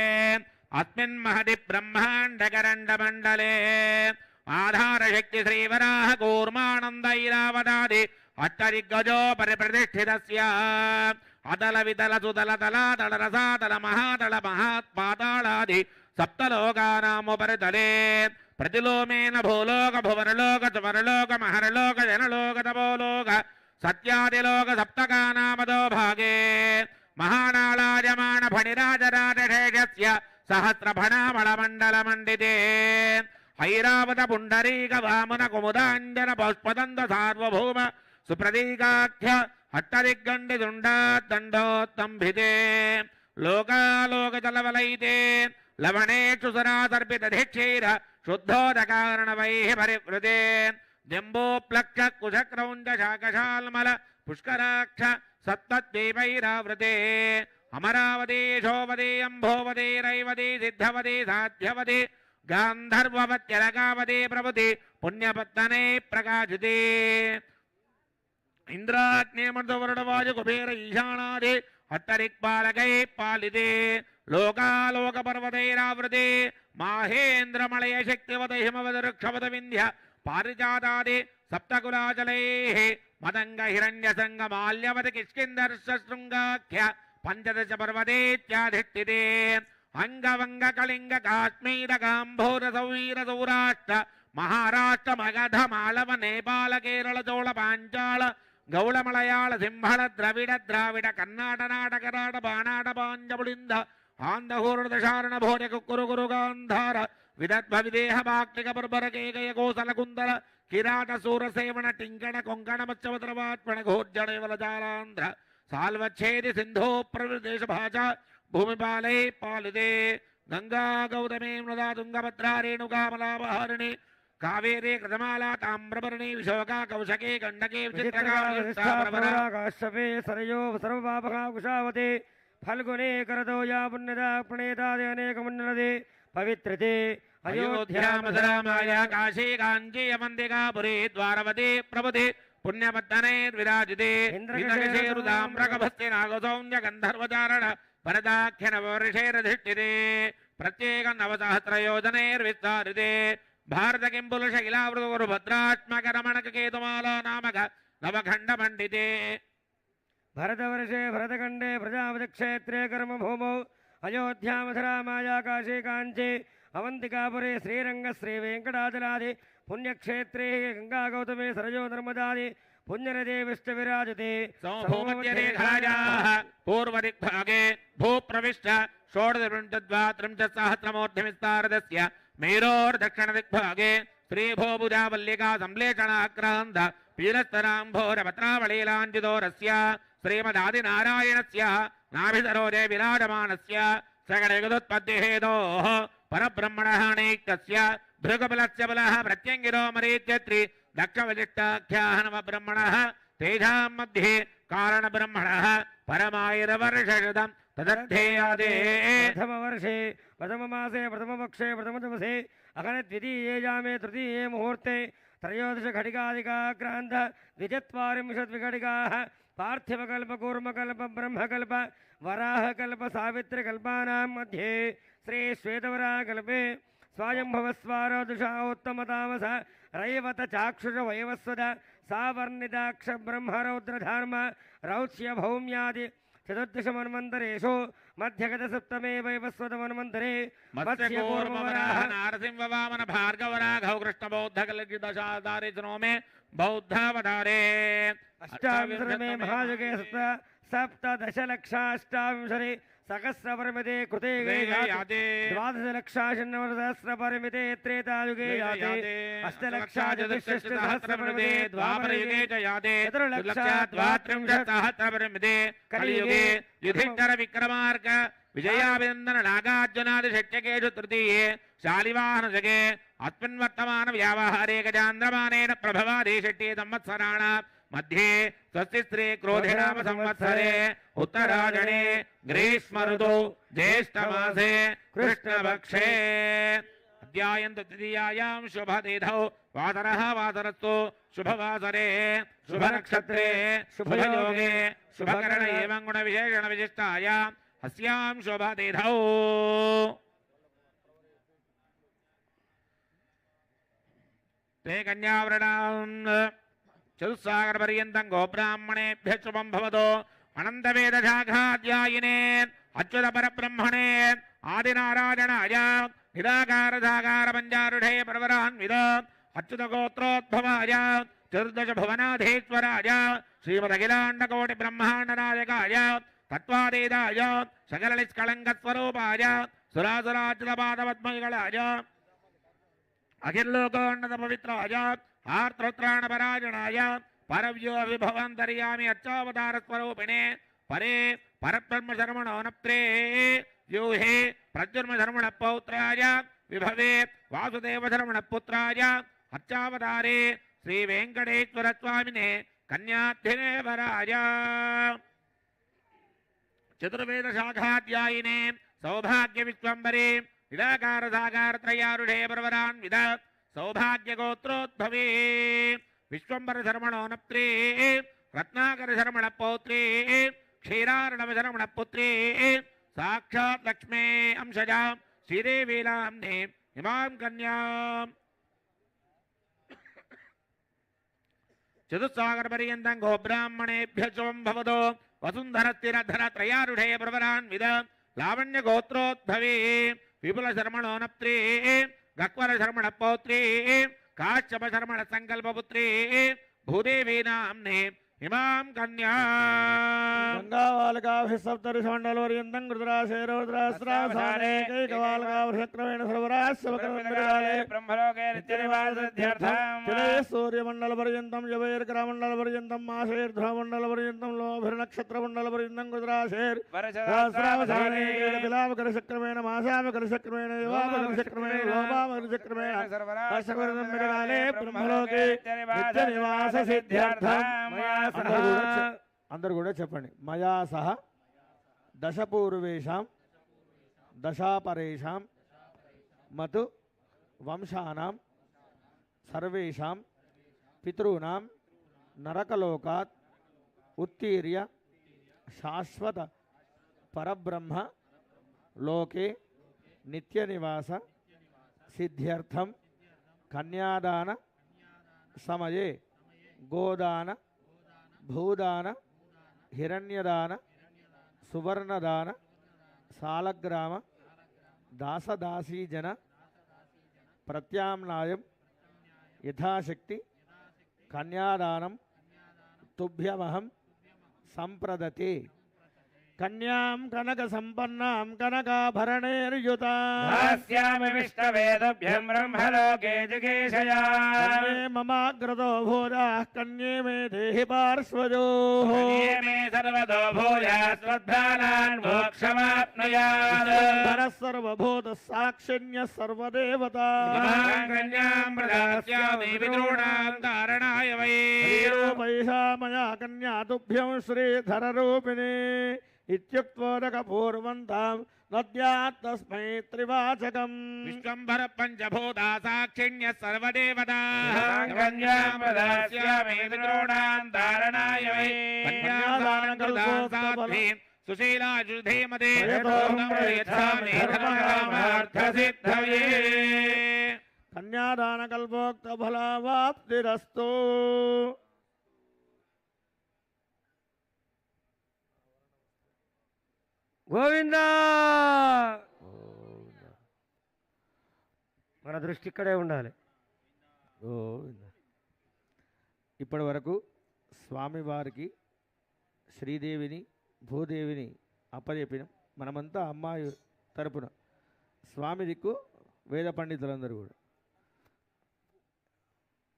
అస్మిన్ మహతి బ్రహ్మాండకరండమండలే ఆధారశక్తి శ్రీవరాహ కూర్మానందైరావదాది అష్టదిగ్గజో పరిప్రతిష్ఠితస్య అతల వితల సుతల తలాతల రసాతల మహాతల మహాత్పాతాళాది సప్తలోకానాముపరితలే ప్రతిలోమేన భూలోక భువనలోక చువరలోక మహరలోక జనలోక తపోలోక సత్యాదిలోక సప్తకానామదో భాగే మహానాళాయమాణ ఫణిరాజరాజశేషస్య సహస్రఫణామళమండలమండితే ఐరావత పుండరీక వామన కుముదాంజన పౌష్పదంత సార్వభౌమ సుప్రతీకాఖ్య అట్టదిగ్గండి దండోత్తంభితే లోకాలోకచలవలైతే లవణేషు సరాసర్పిత ధిక్షైర शुद्धोदकारणवैः परिवृते जम्बोप्लक्ष कुशक्रौञ्च शाकशाल्मल पुष्कराक्ष सप्तद्वीपैरावृते अमरावती शोभते अम्भोवती रैवती सिद्धवती साध्यवती गान्धर्ववत्यलकावती प्रभृति पुण्यपत्तने प्रकाशिते इंद्राग्निमृतवरुणवायु कुबेर ईशानादि हट्टरिक्पालकै पालिते लोकालोकपर्वतैरावृते माहेन्द्रमलय शक्तिवत हिमवद वृक्षवत विन्ध्य पारिजातादि सप्तकुलाचलैः मदङ्ग हिरण्यसङ्ग माल्यवत किष्किन्धर्शृङ्गाख्य पंचदश पर्वतेत्याधिष्ठिते अंगवंग कलिंग काश्मीर गांभोर सौवीर सौराष्ट्र महाराष्ट्र मगध मालव नेपाल केरल चोल पांचाल गौड़ मलयाल सिंहल द्रविड़ द्राविड़ कन्नाट नाटक राट बाणाट पांजपुलिंद आंधहूर्दशारण भोज कुक्कुरु गुरु गांधार विदर्भ विदेह वाक्टिक बर्बर केकय कोसल कुंदल किराट सूर सेवण टिंकण कोंकण मत्स्यवत्रवात्मण घोर्जणेवल जालांध्र साल्वच्छेदि सिंधो प्रदेश भाषा भूमिपाले पालिते गंगा गौतमी मृदा तुंगभद्रा रेणुका मलाबहारिणी कावेरी कृतमाला ताम्रपर्णी विशोका कौशके गंडके काश्यपे सरयो सर्वपापका कुशावते फल्गुने करतो या पुण्यदा प्रणेतादि अनेक मुन्नदे पवित्रते अयोध्या मथुरा माया काशी कांची अवंतिका पुरी द्वारवती प्रभृति पुण्यपत्तने विराजिते इंद्रकशेरुदाम्रकभस्ति नागसौम्य गंधर्वचारण भरताख्य नववर्षेरधिष्ठिते प्रत्येक नवसहस्रयोजनेर्विस्तारिते भारत किंबुल शैलावृत भद्रात्मक रमणक केतुमाला नामक नवखंड पंडिते भरतवर्षे भरतखंडे प्रजापति क्षेत्रे कर्म भूमौ अयोध्या मथुरा माया काशी कांची अवंतिकापुरे श्रीरंग श्री वेंकटाचलादि पुण्यक्षेत्रे गंगा गौतमे सरजो नर्मदादि पुण्यनदे विष्ट विराजते सौभौमध्यरेखायाः पूर्वदिग्भागे भूप्रविष्ट षोडशत्रिंशत्सहस्रमूर्तिविस्तारदस्य मेरोर्दक्षिणदिग्भागे श्रीभूभुजावल्लिका संश्लेषणाक्रान्त पीलस्तराम्भोरपत्रावलीलाञ्जितोरस्य श्रीमदादिनारायणस्य नाभिसरोजे विराजमानस्य सकलजगदुत्पत्तिहेतोः परब्रह्मणः नैकस्य भृगबलस्य बलः प्रत्यङ्गिरो मरीत्यत्रि दक्षवलिष्टाख्याः नवब्रह्मणः तेषां मध्ये कारणब्रह्मणः परमायुरवर्षशतं तदर्थेयादे प्रथमवर्षे प्रथममासे प्रथमपक्षे प्रथमदिवसे अगणद्वितीये यामे तृतीये मुहूर्ते त्रयोदश घटिकादिकाक्रान्त द्विचत्वारिंशद्विघटिकाः पार्थिवकल्प कूर्मकल्प ब्रह्मकल्प वराहकल्प सावित्रिकल्पानां मध्ये श्री श्वेतवराहकल्पे स्वायंभवस्वारोदुषा उत्तमतामस रैवत चाक्षुष वैवस्वत सावर्णिताक्ष ब्रह्मरौद्रधर्म रौच्य भौम्यादि चतुर्दश मन्वन्तरेषु मध्यगत सप्तमे वैवस्वत मन्वन्तरे मत्स्यकूर्मवराह नारसिंह वामन भार्गवराघव कृष्णबौद्धकलगिदशाधारे जनोमे बौद्धावतारे अष्टाविंशमे महायुगे सप्तदशलक्षाष्टाविंशति सहस्रपरिमिते कृते याते द्वादशलक्षाषण्णवसहस्रपरिमिते त्रेतायुगे याते अष्टलक्षाचतुष्षष्टिसहस्रपरिमिते द्वापरयुगे च याते चतुर्लक्षद्वात्रिंशत्सहस्रपरिमिते कलियुगे युधिष्ठिर विक्रमार्क विजयाभिनंदन नागार्जुनादि षट्यकेषु तृतीये शालिवाहनजगे अस्मिन्वर्तमान व्यावहारे गजान्द्रमानेन प्रभवादि षट्ये संवत्सराणां मध्ये स्वस्ति स्त्री क्रोधिनाम संवत्सरे उत्तरायणे ग्रीष्म ऋतौ ज्येष्ठमासे कृष्णपक्षे अद्यायन्त तृतीयायां शुभतिथौ वासरः वासरस्तु शुभवासरे शुभनक्षत्रे शुभयोगे शुभकरण एवं गुणविशेषण विशिष्टायां अस्यां शुभतिथौ ते कन्यावृणां चतुस्सागर पर्यन्तं गोब्राह्मणेभ्यः शुभं भवतु अनन्तवेदशाखाध्यायिने अच्युत परब्रह्मणे आदिनारायणाय निराकारसाकार पञ्चारुढे परवरान्वित अच्युत गोत्रोद्भवाय चतुर्दश भुवनाधीश्वराय श्रीमदखिलाण्डकोटि ब्रह्माण्डनायकाय तत्त्वातीताय सकलनिष्कलङ्कस्वरूपाय सुरासुराच्युतपादपद्मयुगलाय अखिलोकोन्नत पवित्राय आर्तत्राणपरायणाय परव्यो विभवान्तर्यामि अर्चावतारस्वरूपिणे परे परब्रह्मशर्मणो नप्त्रे व्यूहे प्रद्युम्नशर्मणः पौत्राय विभवे वासुदेवधर्मणपुत्राय अर्चावतारे श्रीवेङ्कटेश्वरस्वामिने कन्याधिदेवराय चतुर्वेदशाखाध्यायिने सौभाग्यविश्वम्बरे निराकारसागारत्रयारुढे प्रवरान्वित सौभाग्यगोत्रोद्भवे विश्वम्बरधर्मणोनप्त्रे रत्नाकरधर्मणपौत्रे क्षीरार्णवधर्मणपुत्रे साक्षात् लक्ष्मे अंशजा श्रीदेवीलाम्ने इमां कन्याम् चतुस्सागरपर्यन्तं गोब्राह्मणेभ्यः शुभं भवतु वसुन्धरस्थिरधरत्रयारुढे प्रवरान्वित लावण्यगोत्रोद्भवे विपुलशर्मणोनप्त्रे गक्वरशर्मणपौत्रे काश्यपशर्मणसङ्कल्पपुत्रे भूदेवी नाम्ने इमां कन्या गङ्गावालकाभिसप्तऋषिमण्डलपर्यन्तं रुद्राशेरोद्रास्त्रावसानेकैकवालकावृषक्रमेण सर्वराश्वकर्मविराले ब्रह्मलोके नित्यनिवाससिद्ध्यर्थम् सूर्यमण्डलपर्यन्तं यवैर्ग्रहमण्डलपर्यन्तं मासेर्ध्रुवमण्डलपर्यन्तं लोभिर्नक्षत्रमण्डलपर्यन्तं रुद्राशेर्सहस्रावसानेकैकतिलावकरशक्रमेण मासावकरशक्रमेण युवावकरशक्रमेण लोभावकरशक्रमेण सर्वराले ब्रह्मलोके नित्यनिवाससिद्ध्यर्थम् అందరు కూడా చెప్పండి మయా సహ దశపూర్వేషాం దశాపరేషాం మతు వంశానాం సర్వేషాం పితॄణాం నరకలోకాత్ ఉత్తీర్య శాశ్వత పరబ్రహ్మ లోకే నిత్యనివాస సిద్ధ్యర్థం కన్యాదాన సమయే గోదాన భూదాన హిరణ్యదాన సువర్ణదాన సాలగ్రామ దాసదాసీజన ప్రత్యామ్నాయం యథాశక్తి కన్యాదానం తుభ్యమహం సంప్రదతే కన్యాం కనక సంపన్నాం కనకాభరణైర్యుతాం దాస్యామి విష్ణవేదభ్యం బ్రహ్మలోకే జిగీషయా మమాగ్రతో భూజాః కన్యే మే దేహి పార్శ్వజోః కన్యే మే సర్వతో భూయాస్త్వద్భానాన్ మోక్షమాప్నుయాత్ సర్వభూత సాక్షిణ్య సర్వదేవతా ఇమాం కన్యాం ప్రదాస్యామి పితॄణాం ధారణాయ వై శ్రీరూపైషా మయా కన్యా తుభ్యం శ్రీధరరూపిణి ఇత్యుక్తోదక పూర్వంతాం నద్యాత్ తస్మై త్రివాచకం विश्वम्भर पंचभूता साक्षिण्य सर्वदेवता కన్యాం ప్రదాస్యామి పితॄణాం ధారణాయ వై कन्यादानकृतासाध्वी सुशीलाजुधेमते ధర్మకామార్థసిద్ధయే కన్యాదాన కల్పోక్త ఫలవాప్తిరస్తు గోవిందా మన దృష్టి ఇక్కడే ఉండాలి. ఇప్పటి వరకు స్వామివారికి శ్రీదేవిని భూదేవిని అప్పచెప్పినాం. మనమంతా అమ్మాయి తరపున స్వామి దిక్కు వేద పండితులందరూ కూడా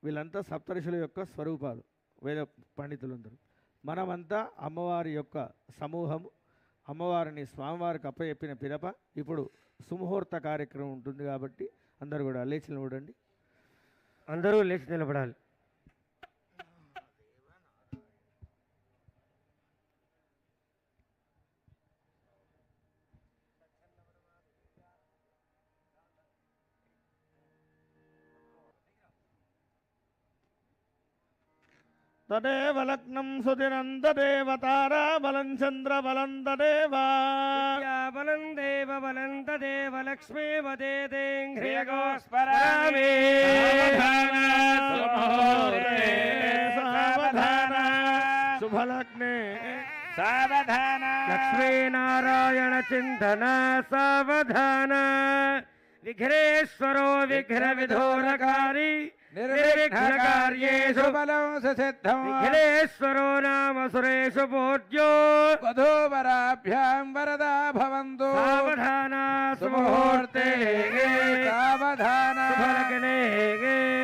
వీళ్ళంతా సప్తఋషుల యొక్క స్వరూపాలు వేద పండితులందరూ. మనమంతా అమ్మవారి యొక్క సమూహము. అమ్మవారిని స్వామివారికి అప్పచెప్పిన పిదప ఇప్పుడు సుముహూర్త కార్యక్రమం ఉంటుంది కాబట్టి అందరూ కూడా లేచి నిలబడండి. అందరూ లేచి నిలబడాలి. తదేవ లగ్నం సుదినం తదేవ తారాబలం చంద్రబలం తదేవ బలం దేవ బలం తదేవ లక్ష్మీవదేదేంఘ్రియగోస్పరామి సావధాన శుభలగ్నే సావధాన లక్ష్మీనారాయణ చింతన సావధాన విఘ్నేశ్వరో విఘ్న విధోరకారి నిర్విఘ్నకార్యేషు బలం సుసిద్ధం విఘ్నేశ్వరో నామ సురేషు పూజ్యో వధూవరాభ్యాం వరదా భవంతు సావధాన సుముహూర్తే సావధాన శుభలగ్నే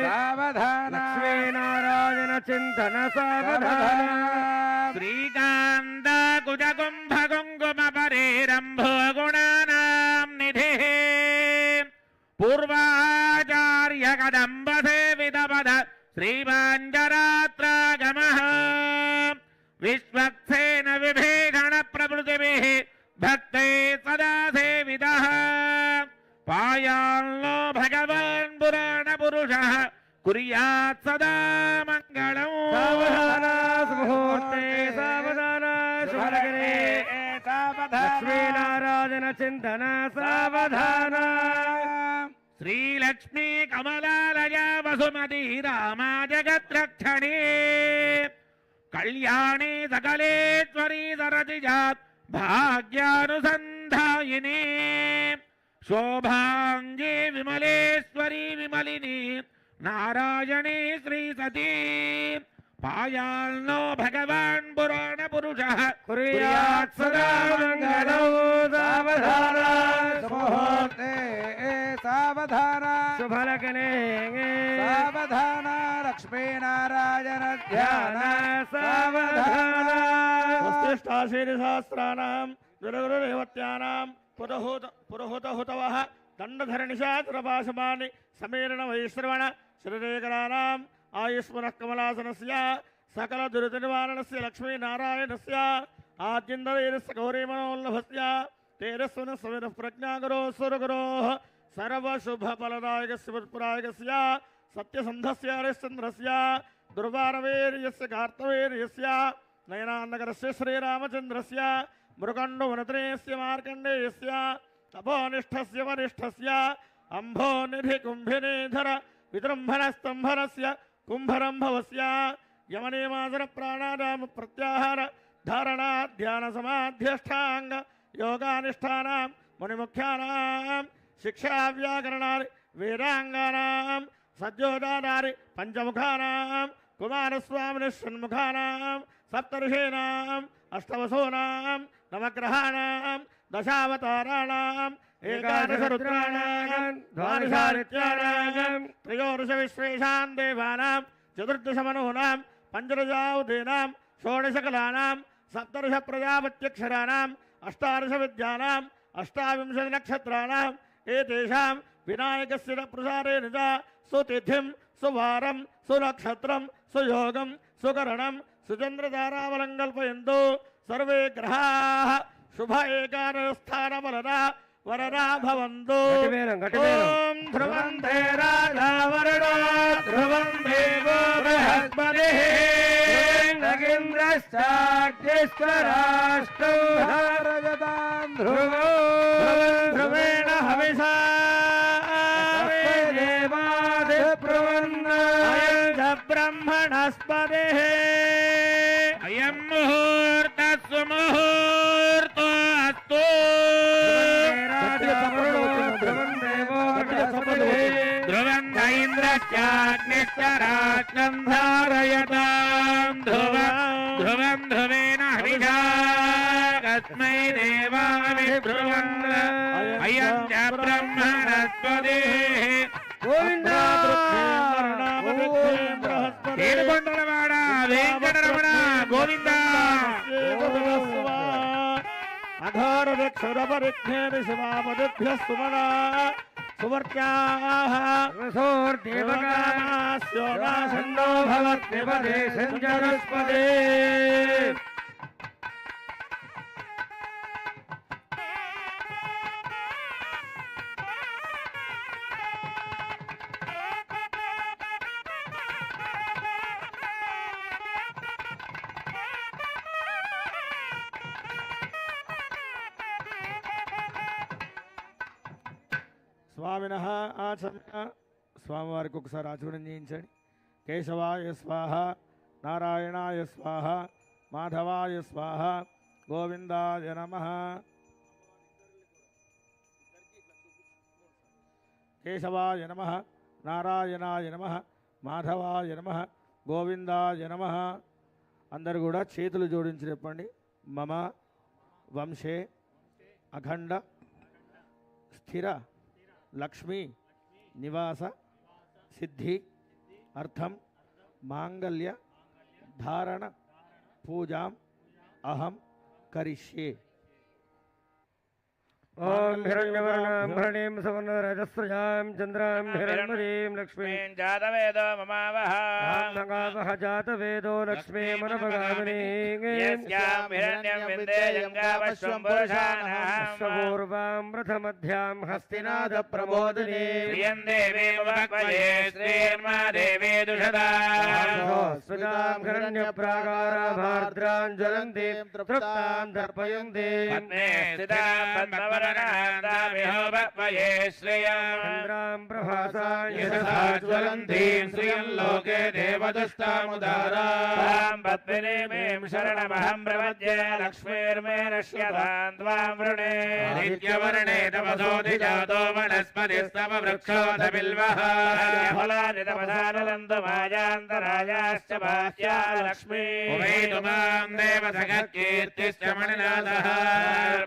సావధాన లక్ష్మీనారాయణ చింతన సావధాన श्रीकान्त कुजकुम्भ कुङ्कुम परेरम्भो गुणानां निधिः పూర్వాచార్య కదంబ సేవిత పద శ్రీమాంజరాత్రాగమః విశ్వక్సేన విభీషణ ప్రభృతిభిః భక్తై సదా సేవితః పాయాల్లో భగవాన్ పురాణ పురుషః కుర్యాత్ సదా మంగళం. సావధాన సుముహూర్తే సావధాన శుభలగ్నే లక్ష్మీనారాయణ చింతన సావధాన. శ్రీలక్ష్మీ కమలాలయ వసుమతి రామా జగద్రక్షణే కళ్యాణి సకలేశ్వరీ సరసిజాత్ భాగ్యానుసంధాయిని శోభాంగే విమలేశ్వరీ విమలిని నారాయణీ శ్రీ సతీ పాయాల్లో భగవాన్ పురాణ పురుషః కుర్యాత్ సదా మంగళం. సావధాన ముహూర్తే సావధాన శుభలగ్నే సావధాన లక్ష్మీనారాయణ ధ్యాన సావధాన. స్వస్తిష్టాశీర్షహస్రాణాం దురగురుదేవత్యానాం పురహుతహుతవః దండధరణిషాతురపాశమాని సమీరణ వైశ్రవణ శ్రీరేకరాణాం ఆయుష్మనః కమలాసనస్య సకల దురితనివారణస్య లక్ష్మీనారాయణస్య ఆద్యందవీరస్య గౌరీమనోల్లభస్య తేరస్వన సవినః ప్రజ్ఞాగురో సురగురోః సర్వశుభఫలదాయకస్య పుష్పరాయకస్య సత్యసంధస్య హరిశ్చంద్రస్య దుర్వారవీర్యస్య కార్తవీర్యస్య నయనాన్నగరస్య శ్రీరామచంద్రస్య మృకండువనత్రేయస్య మార్కండేయస్య తపోనిష్ఠస్య వరిష్ఠస్య అంభోనిధి కుంభినీధర విజృంభణస్తంభనస్య కుంభరంభవస్య యమనియమాసన ప్రాణాయామ ప్రత్యాహార ధారణా ధ్యాన సమాధ్యష్టాంగ యోగానిష్టానాం మునిముఖ్యానాం శిక్షా వ్యాకరణాని వేదాంగానాం సద్యోదానాని పంచముఖానాం కుమారస్వామిని షణ్ముఖానాం సప్తర్షీణాం అష్టవసూనాం నవగ్రహాణాం దశావతారాణాం ఏకాదశ రుద్రాణాం ద్వాదశాదిత్యానాం త్రయోదశ విశ్వేషాం దేవానాం చతుర్దశ మనూనాం పంచదశావధీనాం షోడశ కళానాం సప్తదశ ప్రజాపత్యక్షరాణాం అష్టాదశ విద్యానాం అష్టావింశతి నక్షత్రాణాం ఏతేషాం వినాయకస్య ప్రసారేణ చ సుతిథిం సువారం సునక్షత్రం సుయోగం సుకరణం సుచంద్రతారాబలం కల్పయంతు సర్వే గ్రహాః శుభ ఏకాదశస్థానబలదా వరదా భవంతు. గట్టిమేళం, గట్టిమేళం. ఓం ధ్రువం తే రాజా వరుణో ధ్రువం దేవో బృహస్పతిః నగేంద్రశ్చాగ్నిశ్వరాష్టౌ రజతాం ధ్రువో ధ్రువేణ హవిషా బ్రహ్మణస్పతిః అయం ముహూర్త సుముహూర్తో అస్తు. ధ్రువం ఇంద్రశ్చాగ్నిశ్చరాష్ట్రం ధారయతాం ధ్రువం ధ్రువం ధ్రువేణ హవిషా కస్మై దేవామి ధ్రువం అయం చ బ్రహ్మణస్పతిః. గోవింద ఏడుకొండలవాడ వెంకటరమణ గోవింద. అఘోరక్షురపరిజ్ఞేది శివాపదిభ్య సుమనా సువర్త్యాః దేవకామాస్యోనాశన్నో భవత్పిబదే సంజరుష్పదే. స్వామినః ఆచరణ స్వామివారికి ఒకసారి ఆచరణ చేయించండి. కేశవాయ స్వాహ, నారాయణాయ స్వాహ, మాధవాయ స్వాహ, గోవిందాయ నమః. కేశవాయ నమః, నారాయణాయ నమః, మాధవాయ నమః, గోవిందాయ నమః. అందరు కూడా చేతులు జోడించి చెప్పండి. మమ వంశే అఖండ స్థిర లక్ష్మీ నివాస సిద్ధి అర్థం మాంగళ్య ధారణ పూజాం అహం కరిష్యే. ఓం హిరణ్యవర్ణాం హరణీం సువర్ణరజస్రజాం చంద్రాం హిరణ్మయీం లక్ష్మీం జాతవేదో మమావహ మగావహ జాతవేదో లక్ష్మీమనపగామినీం యస్యాం హిరణ్యం విందేయంగావశ్వం పురుషాణం పూర్వాం రథమధ్యాం హస్తినాద ప్రబోధినీ శ్రియం దేవీ భగవతే శ్రీర్మా దేవీ దుషదా స్మితాం హిరణ్యప్రాకారాభార్ద్రాం జ్వలంతీం తృప్తాం దర్పయంతి పద్మే స్థితాం పద్మవర్ణాంతామిహో భగవతే శ్రియం చంద్రాం ప్రభాసాం యశసా జ్వలంతీం శ్రియం లోకే దేవదస్తాముదారాం పద్మినీమీం శరణమహం ప్రపద్యే లక్ష్మీర్మే నశ్యతాం త్వాం వృణే నిత్యవర్ణే తపసోధిజాతో వనస్పతిస్తవ వృక్షోధ బిల్వః ఫలాని తపసానలంతు మాయాంతరాయాశ్చ బాహ్యా లక్ష్మీ ఉవైతు మాం దేవసగత్కీర్తిశ్చ మణినాథః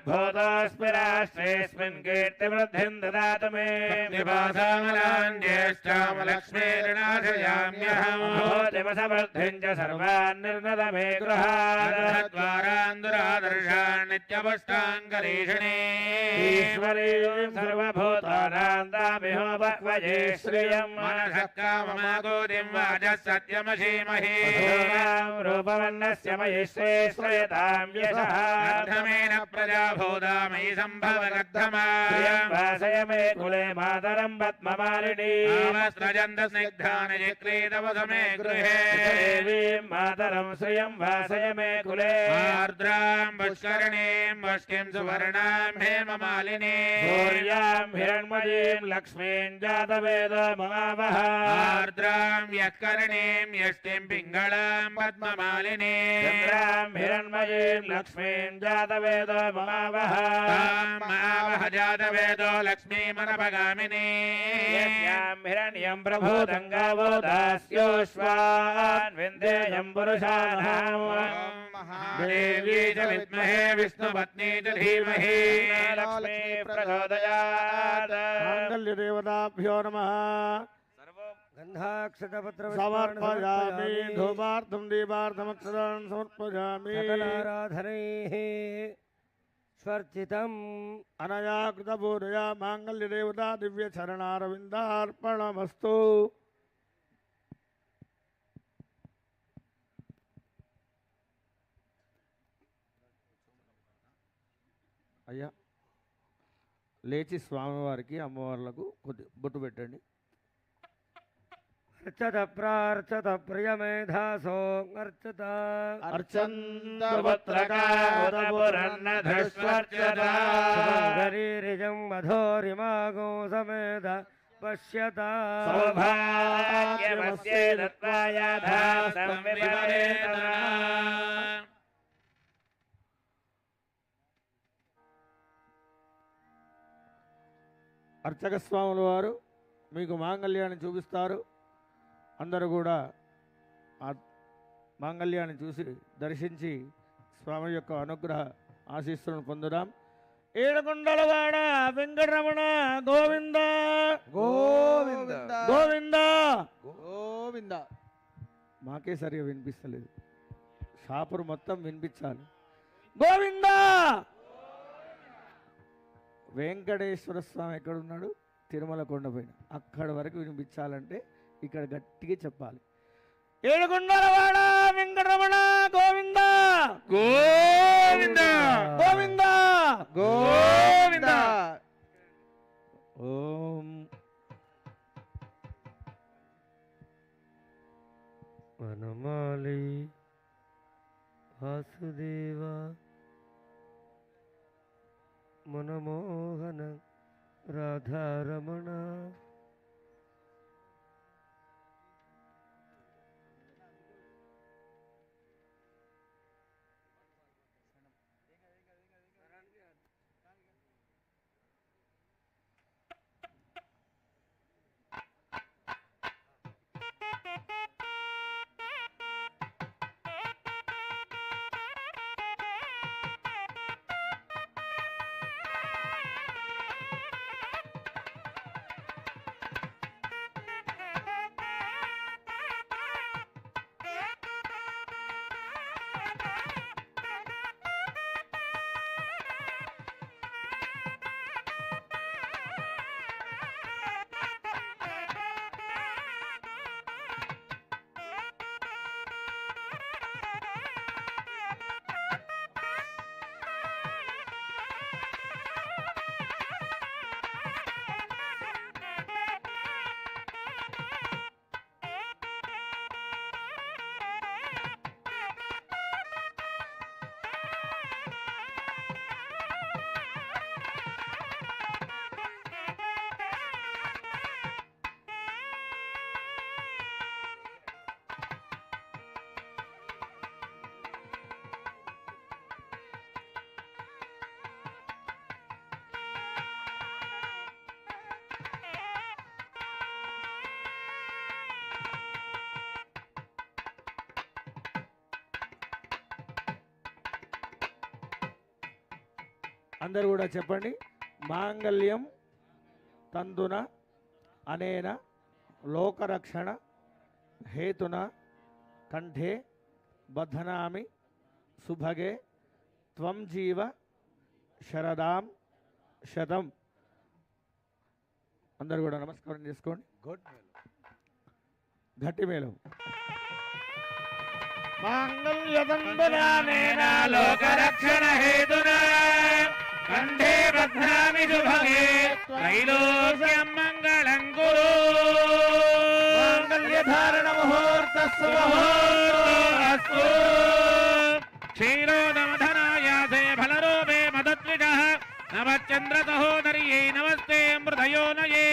భూతోऽస్మి రాష్ట్రేऽస్మిన్ కీర్తివృద్ధిం దదాతు మే నివాసామలాన్యేష్టామ లక్ష్మీర్నాశయామ్యహం భూతిమసవృద్ధిం చ సర్వాన్ నిర్నద మే గృహాద్ ద్వారాందురాదర్శాన్ నిత్యపుష్టాంగరీషిణే ఈశ్వరీం సర్వభూతానాం తామిహో భగవతే శ్రియం మనసః కామమాగోదిం వాచः సత్యమసీమహి రూపవర్ణస్య మయి శ్రేయతాం యశః అర్ధమేన ప్రజాభూతా మయి సంభవగర్ధమా వాసయ మే కులే మాతరం పద్మమాలినీ ఆవస్రజంత స్నిగ్ధాని చక్రీతవస మే గృహే దేవీం మాతరం శ్రియం వాసయ మే కులే ఆర్ద్రాం పుష్కరిణీం పుష్టిం సువర్ణాం హేమమాలినీ భూర్యాం హిరణ్మయీం లక్ష్మీం జాతవేదో మమావహ ఆర్ద్రాం యఃకరిణీం యష్టిం పింగళాం పద్మమాలినీ చంద్రాం హిరణ్మయీం లక్ష్మీం జాతవేదో మమావహ మావహ జాతవేదో లక్ష్మీమనపగామినీ యస్యాం హిరణ్యం ప్రభూతం గావో దాస్యోశ్వాన్ విందేయం పురుషాణాం దేవీ చ విద్మహే విష్ణుపత్నీ చ ధీమహి లక్ష్మీ ప్రచోదయాత్ మాంగళ్యదేవతాభ్యో నమః గంధాక్షతపత్ర సమర్పయామి ధూపార్థం దీపార్థమక్షరాన్ సమర్పయామి సకలారాధనైః స్వర్చితం అనయా కృతపూజయా మాంగళ్యదేవతా దివ్యచరణారవిందార్పణమస్తు. అయ్యా లేచి స్వామివారికి అమ్మవార్లకు కొద్ది బొట్టు పెట్టండి. అర్చత ప్రార్చత ప్రియమేధాసో అర్చత శరీరిజం మధోరిమాగో సమేత పశ్యత అర్చక స్వాముల వారు మీకు మాంగళ్యాన్ని చూపిస్తారు. అందరూ కూడా ఆ మాంగళ్యాన్ని చూసి దర్శించి స్వామి యొక్క అనుగ్రహ ఆశీస్సులను పొందుదాం. ఏడుకొండలవాడ వెంకటరమణ గోవింద గోవింద గోవింద. గోవింద. మాకే సరిగా వినిపిస్తలేదు, షాపురు మొత్తం వినిపించాలి. గోవింద. వెంకటేశ్వర స్వామి ఎక్కడున్నాడు? తిరుమల కొండపైన. అక్కడి వరకు వినిపించాలంటే ఇక్కడ గట్టిగా చెప్పాలి. ఏడుకొండలవాడ వెంకటరమణ గోవింద గోవింద గోవింద గోవింద. ఓం వనమాలి వాసుదేవ మనమోహన రాధారమణ అందరు కూడా చెప్పండి. మాంగళ్యం తందున అనేన లోకరక్షణ హేతున కంఠే బధ్నామి సుభగే త్వం జీవ శరదాం శతం. అందరు కూడా నమస్కారం చేసుకోండి. గట్టి మేలు. మాంగళ్యతంబునానేన లోకరక్షణ హేతునా కంఠే బధ్నామి శుభగే త్రైలోక్యం మంగళం కురు. మాంగళ్యధారణ ముహూర్తస్సు అస్తు క్షీరోదమధనాయాసే ఫలరూపే మదద్విజః నమశ్చంద్ర సహోదర్యై నమస్తే మృదయోనయే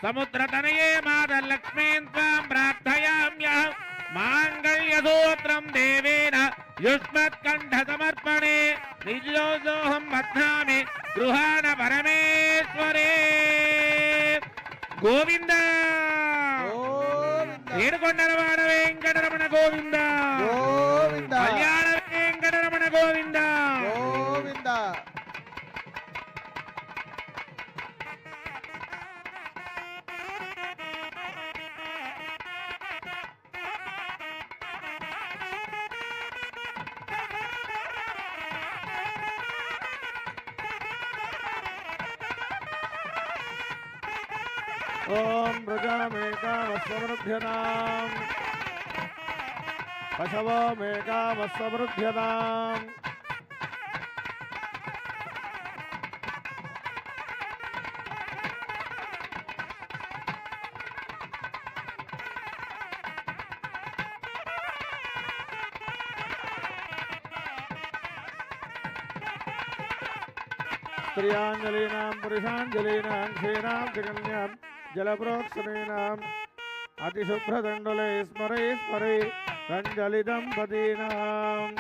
సముద్రతనయే మాతర్లక్ష్మీం త్వాం ప్రార్థయామ్యహం. మాంగళ్యసూత్రం దేవేన యుష్మత్కంఠ సమర్పణే నిజోహం బధ్నామి గృహాణ పరమేశ్వరే. గోవింద ఏడుకొండలవాడ వెంకటరమణ గోవింద. కళ్యాణ వెంకటరమణ గోవింద. ఓం ప్రజామేకామస్వృభ్యతాం పశవో మేకామస్వృభ్యతాం. స్త్రియాంజలీనాం పురుషాంజలీనాం క్షీరాం జగన్యాం జలప్రోక్షణీనాం అతిశుభ్రదండులై స్మరై స్మరై రంజలి దంపతీనాం.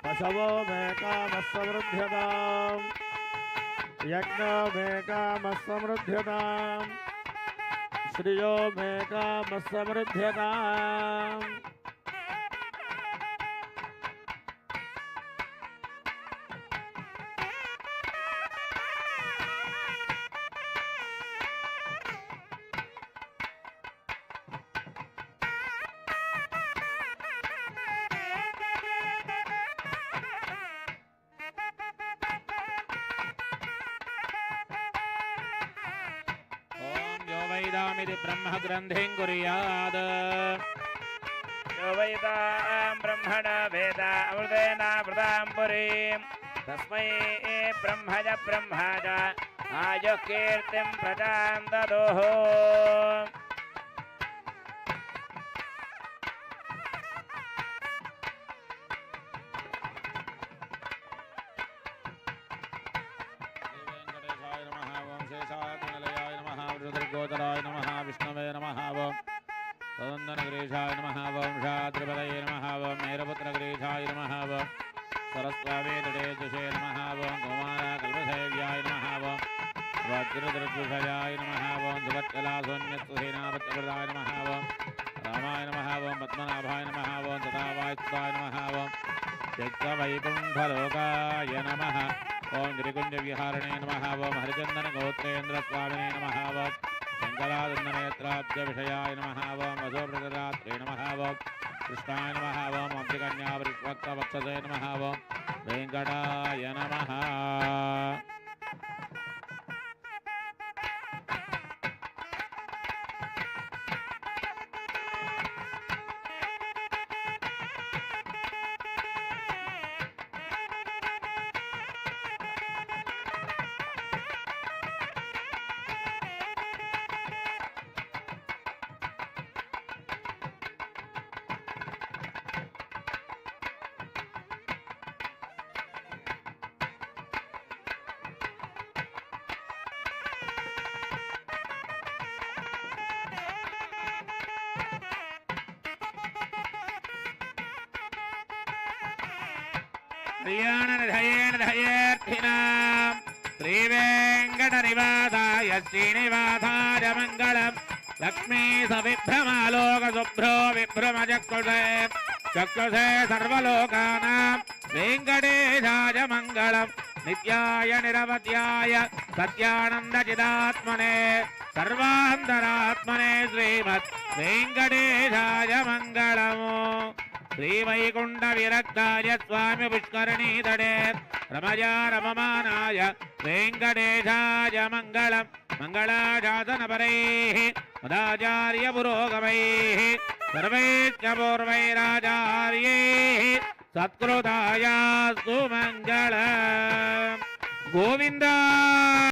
పశవో మేకామస్వృభ్యతాం యజ్ఞో మేకామస్వృభ్యతాం శ్రియో మేకామస్వృభ్యతాం. వేదామిది బ్రహ్మ గ్రంథిం కుర్యాద్. యో వేదాం బ్రహ్మణ వేద అమృతేనామృతాం పురీం తస్మై బ్రహ్మజ బ్రహ్మజ ఆయుః కీర్తిం ప్రజాం దదోః. గోతరాయ నమః విష్ణవే నమః ఓం సౌందనగిరీశాయ నమః ఓం షాద్రిపదయే నమః ఓం మేరపుత్రగిరీశాయ నమః ఓం సరస్వవేదడేజుషే నమః ఓం కుమారకల్పసేవ్యాయ నమః ఓం వజ్రదృగ్విషయాయ నమః ఓం సుభద్రలాసోన్యత్సుసేనాపత్యవృతాయ నమః ఓం రామాయ నమః ఓం పద్మనాభాయ నమః ఓం తథావాయుస్తాయ నమః ఓం త్యక్తవైకుంఠలోకాయ నమః ఓం గిరికుంజవిహారిణే నమః ఓం హరిచందనగోత్రేంద్రస్వామినే నమః ఓం శంకరానందనేత్రాబ్జవిషయాయ నమః ఓం వసోప్రదరాత్రే నమః ఓం కృష్ణాయ నమః ఓం అంశకన్యావృక్వక్తవక్షసే నమః ఓం వెంకటాయ నమః. కళ్యాణనిధయేన ధయేర్థినాం శ్రీవేంకటనివాసాయ శ్రీనివాసాయ మంగళం. లక్ష్మీ సవిభ్రమాలోక శుభ్రో విభ్రమచక్షుషే చక్షుషే సర్వలోకానాం వెంకటేశాయ మంగళం నిత్యాయ నిరవధ్యాయ సత్యానందచిదాత్మనే సర్వాంతరాత్మనే శ్రీమద్ వెంకటేశాయ మంగళము శ్రీవైకుంఠ విరక్తాయ స్వామి పుష్కరిణీతడే రమజా రమమానాయ వెంకటేశాయ మంగళం మంగళాశాసనపరైః మదాచార్య పురోగమైః సర్వైశ్చ పూర్వైరాచార్యైః సత్కృతాయాస్తు మంగళం గోవిందా